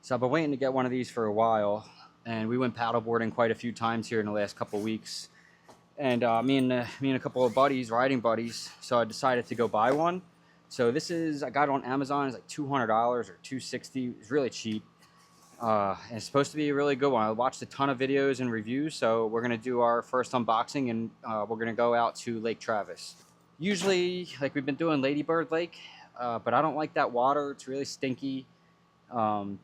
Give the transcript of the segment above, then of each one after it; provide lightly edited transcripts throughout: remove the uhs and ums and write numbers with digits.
So I've been waiting to get one of these for a while, and we went paddleboarding quite a few times here in the last couple weeks. And me and a couple of buddies, riding buddies, so I decided to go buy one. So I got it on Amazon. It's like $200 or $260. It's really cheap. And it's supposed to be a really good one. I watched a ton of videos and reviews, so we're gonna do our first unboxing, and we're gonna go out to Lake Travis. Usually, like we've been doing Lady Bird Lake, but I don't like that water. It's really stinky. Um,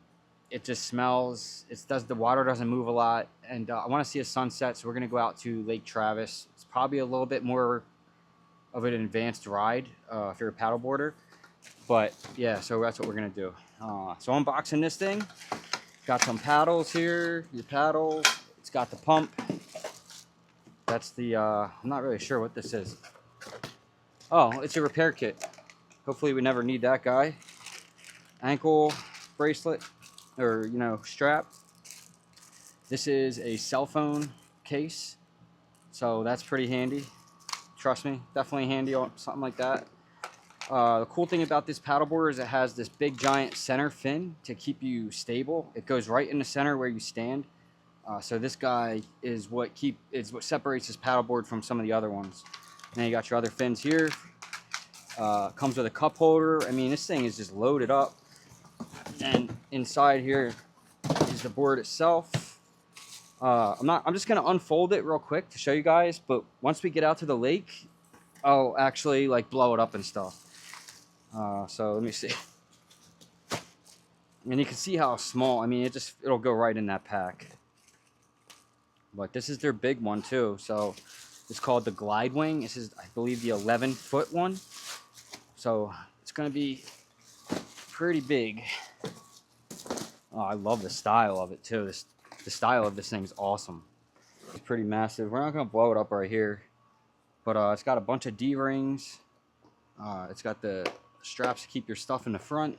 it just smells. The water doesn't move a lot, and I want to see a sunset, so we're gonna go out to Lake Travis. It's probably a little bit more of an advanced ride if you're a paddleboarder, but yeah, so that's what we're gonna do. So unboxing this thing. Got some paddles here. Your paddle. It's got the pump. That's the. I'm not really sure what this is. Oh, it's a repair kit. Hopefully we never need that guy. Ankle bracelet, or strap. This is a cell phone case, so that's pretty handy. Trust me, definitely handy on something like that. The cool thing about this paddleboard is it has this big giant center fin to keep you stable. It goes right in the center where you stand. So this guy is what separates this paddleboard from some of the other ones. And then you got your other fins here. Comes with a cup holder. I mean, this thing is just loaded up. And inside here is the board itself. I'm just gonna unfold it real quick to show you guys. But once we get out to the lake, I'll actually blow it up and stuff. So let me see. And you can see how small. I mean, it'll go right in that pack. But this is their big one too. So it's called the Glide Wing. This is, I believe, the 11-foot one. So it's gonna be pretty big. Oh, I love the style of it too. The style of this thing is awesome. It's pretty massive. We're not gonna blow it up right here, but it's got a bunch of D-rings. It's got the straps to keep your stuff in the front.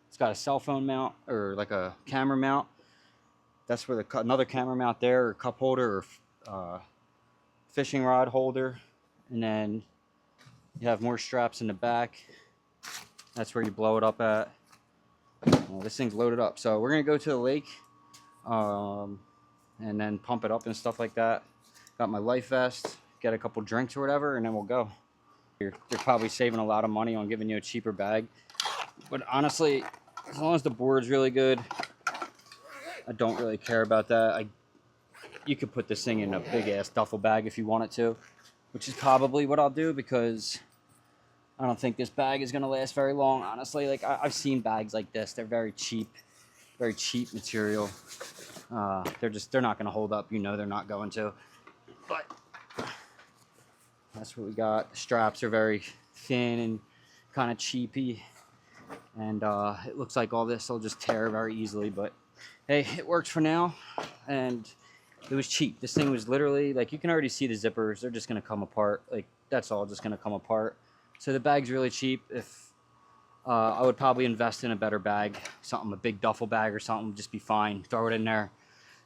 It's got a cell phone mount, or like a camera mount. That's where another camera mount there, or cup holder, or fishing rod holder. And then you have more straps in the back. That's where you blow it up at. Well, this thing's loaded up. So we're gonna go to the lake and then pump it up and stuff like that. Got my life vest, get a couple drinks or whatever, and then we'll go. They're probably saving a lot of money on giving you a cheaper bag, but honestly, as long as the board's really good, I don't really care about that. You could put this thing in a big ass duffel bag if you wanted to, which is probably what I'll do, because I don't think this bag is gonna last very long, honestly. I've seen bags like this. They're very cheap material. They're not gonna hold up. They're not going to. But that's what we got. The straps are very thin and kind of cheapy, and it looks like all this will just tear very easily, but hey, it works for now. And it was cheap. This thing was literally, you can already see the zippers. They're just gonna come apart. That's all just gonna come apart. So the bag's really cheap. If I would probably invest in a better bag, a big duffel bag or something, just be fine. Throw it in there,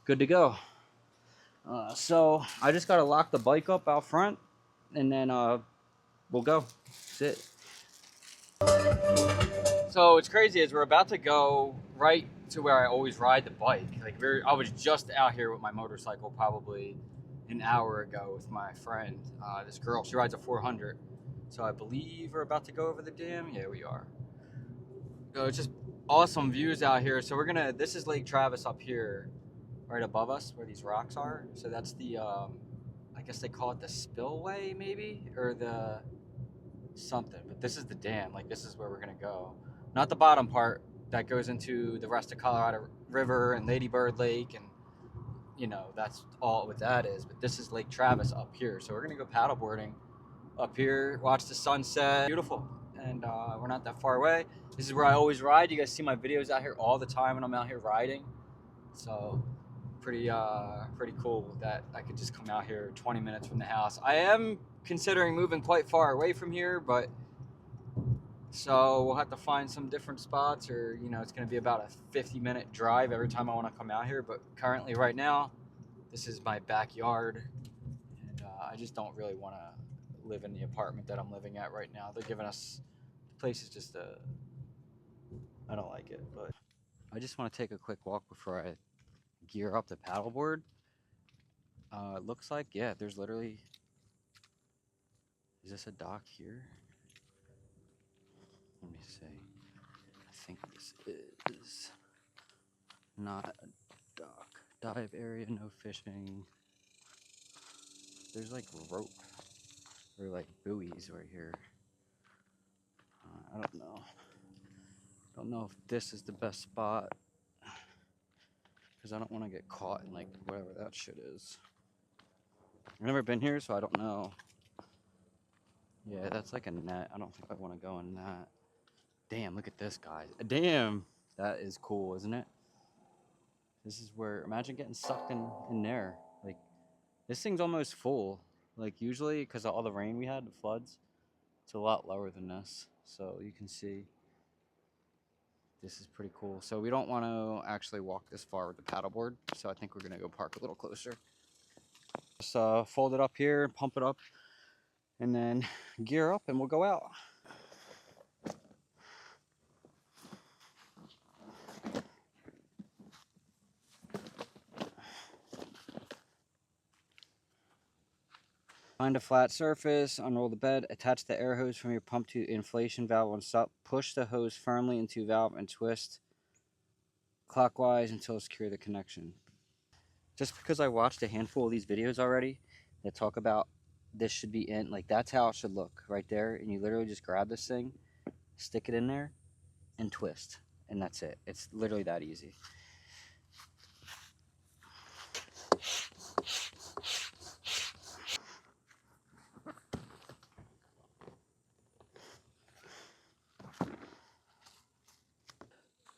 good to go. So I just gotta lock the bike up out front, and then we'll go. That's it. So it's crazy is we're about to go right to where I always ride the bike. I was just out here with my motorcycle probably an hour ago with my friend. This girl, she rides a 400. So I believe we're about to go over the dam. Yeah, we are. So it's just awesome views out here. So this is Lake Travis up here, right above us where these rocks are. So that's the, I guess they call it the spillway maybe, or the something. But this is the dam. This is where we're gonna go. Not the bottom part that goes into the rest of Colorado River and Lady Bird Lake, and that's all what that is. But this is Lake Travis up here. So we're gonna go paddleboarding up here, watch the sunset. Beautiful. And we're not that far away. This is where I always ride. You guys see my videos out here all the time when I'm out here riding. So pretty cool that I could just come out here 20 minutes from the house. I am considering moving quite far away from here, but so we'll have to find some different spots, or it's going to be about a 50-minute drive every time I want to come out here. But currently, right now, this is my backyard, and I just don't really want to live in the apartment that I'm living at right now. They're giving us, the place is just I don't like it, but I just want to take a quick walk before I gear up the paddleboard. It looks like, yeah, there's literally, is this a dock here? Let me see. I think this is not a dock. Dive area, no fishing. There's like rope or like buoys right here. I don't know. Don't know if this is the best spot because I don't want to get caught in like whatever that shit is. I've never been here, so I don't know. Yeah, that's like a net. I don't think I want to go in that. Damn, look at this, guys. Damn, that is cool, isn't it? This is where, imagine getting sucked in there. Like, this thing's almost full. Like, usually, because of all the rain we had, the floods, it's a lot lower than this. So you can see, this is pretty cool. So we don't want to actually walk this far with the paddleboard. So I think we're going to go park a little closer. Just fold it up here, pump it up, and then gear up and we'll go out. Find a flat surface, unroll the bed, attach the air hose from your pump to inflation valve on stop, push the hose firmly into valve and twist clockwise until secure the connection. Just because I watched a handful of these videos already that talk about this should be in, like that's how it should look right there, and you literally just grab this thing, stick it in there, and twist, and that's it. It's literally that easy.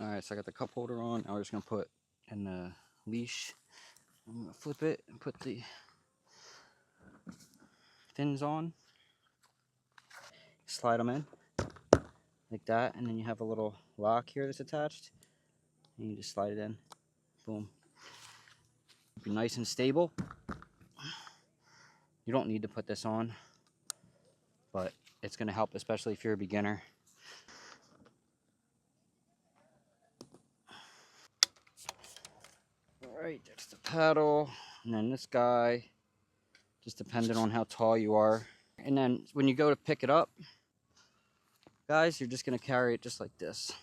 Alright, so I got the cup holder on. Now we're just going to put in the leash. I'm going to flip it and put the fins on. Slide them in like that, and then you have a little lock here that's attached. And you just slide it in. Boom. Be nice and stable. You don't need to put this on, but it's going to help, especially if you're a beginner. Alright, there's the paddle, and then this guy, just depending on how tall you are. And then when you go to pick it up, guys, you're just going to carry it just like this.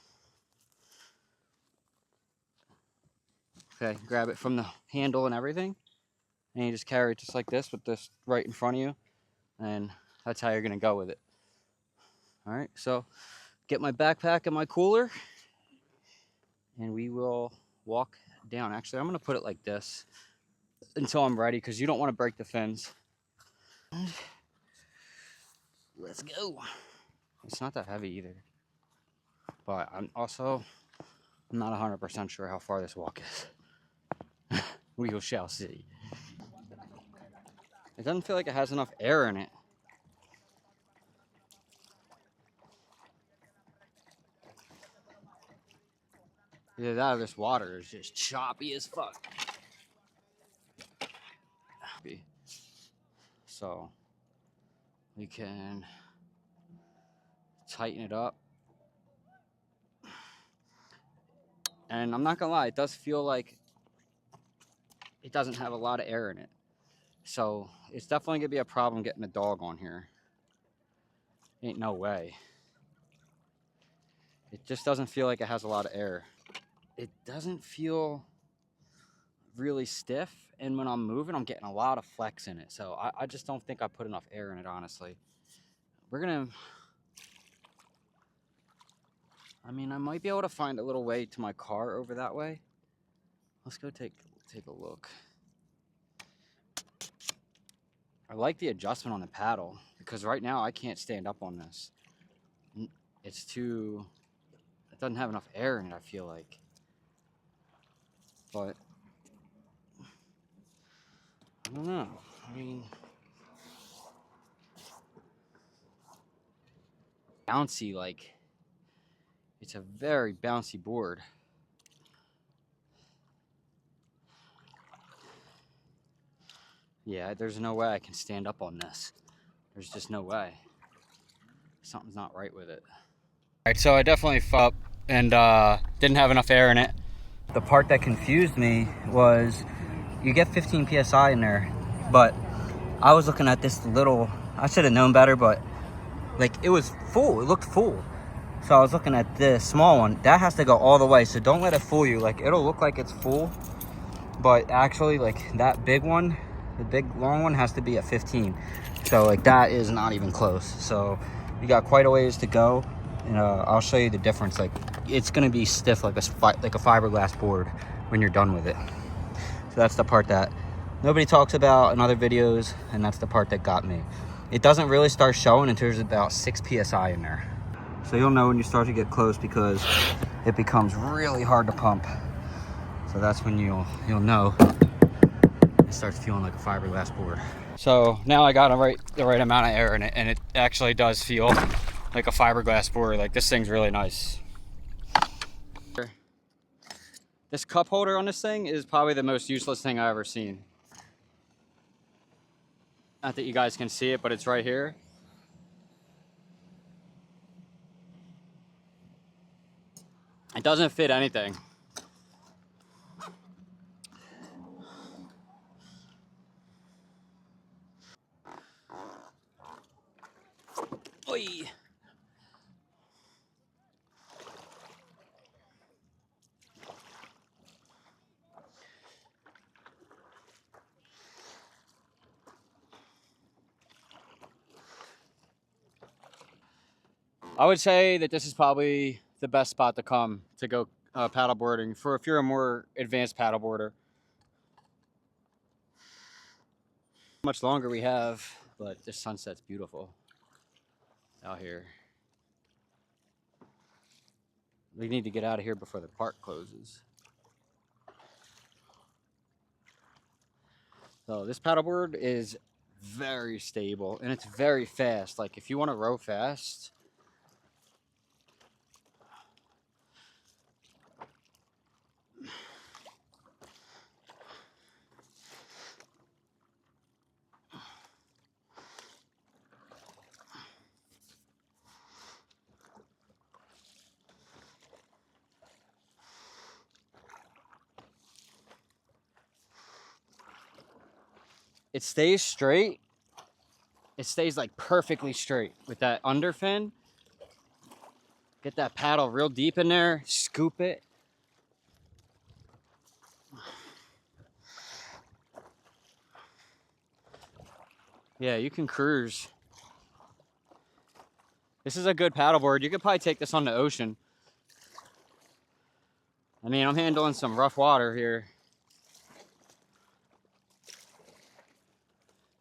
Okay, grab it from the handle and everything, and you just carry it just like this with this right in front of you, and that's how you're going to go with it. Alright, so get my backpack and my cooler, and we will walk down. Actually, I'm going to put it like this until I'm ready, because you don't want to break the fins. Let's go. It's not that heavy either, but I'm not 100% sure how far this walk is. We shall see. It doesn't feel like it has enough air in it. Either that or this water is just choppy as fuck. So we can tighten it up. And I'm not gonna lie, it does feel like it doesn't have a lot of air in it. So it's definitely gonna be a problem getting the dog on here. Ain't no way. It just doesn't feel like it has a lot of air. It doesn't feel really stiff, and when I'm moving, I'm getting a lot of flex in it. So I just don't think I put enough air in it, honestly. We're gonna, I mean, I might be able to find a little way to my car over that way. Let's go take a look. I like the adjustment on the paddle, because right now I can't stand up on this. It's too, it doesn't have enough air in it, I feel like. But I don't know. I mean, bouncy, like, it's a very bouncy board. Yeah, there's no way I can stand up on this. There's just no way. Something's not right with it. All right, so I definitely fucked up. and didn't have enough air in it. The part that confused me was you get 15 psi in there, but I was looking at this little, I should have known better, but like it was full, it looked full. So I was looking at this small one, that has to go all the way, so don't let it fool you. Like it'll look like it's full, but actually like that big one, the big long one has to be at 15. So like that is not even close. So you got quite a ways to go, and I'll show you the difference. Like it's gonna be stiff like a fiberglass board when you're done with it. So that's the part that nobody talks about in other videos, and that's the part that got me. It doesn't really start showing until there's about 6 psi in there. So you'll know when you start to get close because it becomes really hard to pump. So that's when you'll know it starts feeling like a fiberglass board. So now I got the right amount of air in it, and it actually does feel like a fiberglass board. Like this thing's really nice. This cup holder on this thing is probably the most useless thing I've ever seen. Not that you guys can see it, but it's right here. It doesn't fit anything. Oy. I would say that this is probably the best spot to come to go paddleboarding for if you're a more advanced paddleboarder. How much longer we have, but this sunset's beautiful out here. We need to get out of here before the park closes. So this paddleboard is very stable and it's very fast. Like if you want to row fast, it stays straight. It stays like perfectly straight with that underfin. Get that paddle real deep in there, scoop it. Yeah, you can cruise. This is a good paddleboard. You could probably take this on the ocean. I mean, I'm handling some rough water here.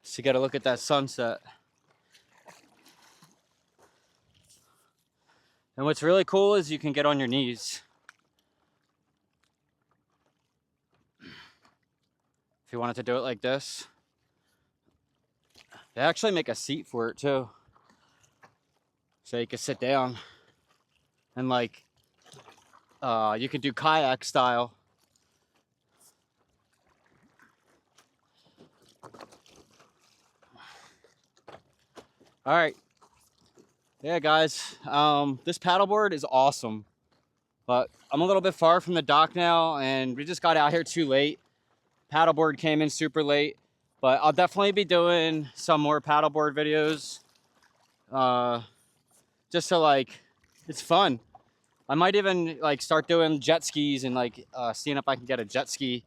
So you gotta look at that sunset. And what's really cool is you can get on your knees. If you wanted to do it like this. They actually make a seat for it too. So you can sit down and like, you can do kayak style. All right. Yeah, guys, this paddleboard is awesome, but I'm a little bit far from the dock now and we just got out here too late. Paddleboard came in super late, but I'll definitely be doing some more paddleboard videos. Just so like, it's fun. I might even like start doing jet skis and like seeing if I can get a jet ski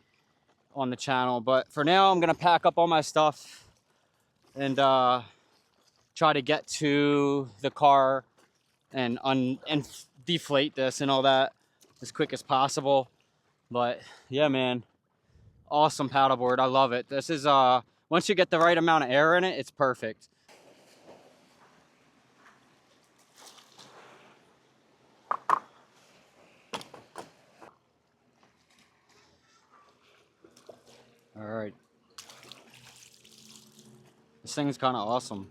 on the channel. But for now, I'm gonna pack up all my stuff and try to get to the car and deflate this and all that as quick as possible. But yeah, man, awesome paddleboard. I love it. This is once you get the right amount of air in it, it's perfect. All right, this thing's kind of awesome.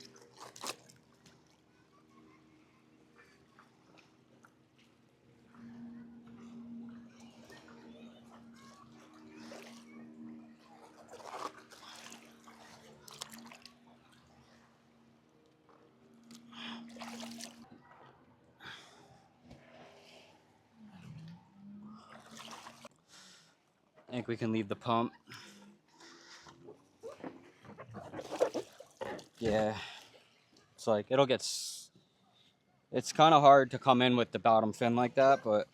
I think we can leave the pump. Yeah, it's like it's kind of hard to come in with the bottom fin like that, but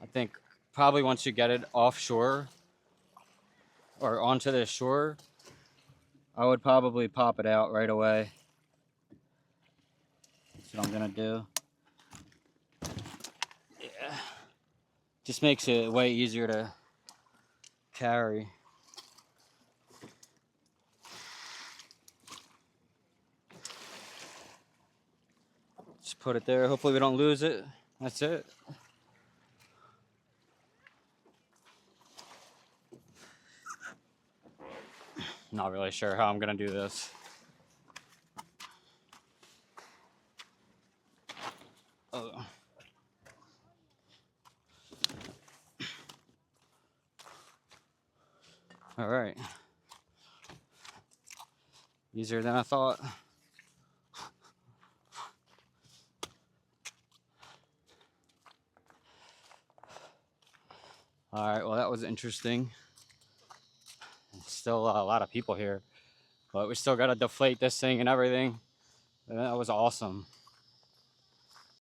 I think probably once you get it offshore or onto the shore, I would probably pop it out right away. That's what I'm gonna do. Yeah, just makes it way easier to carry. Just put it there. Hopefully we don't lose it. That's it. Not really sure how I'm gonna do this. Oh. All right. Easier than I thought. All right, well, that was interesting. Still a lot of people here, but we still got to deflate this thing and everything. And that was awesome.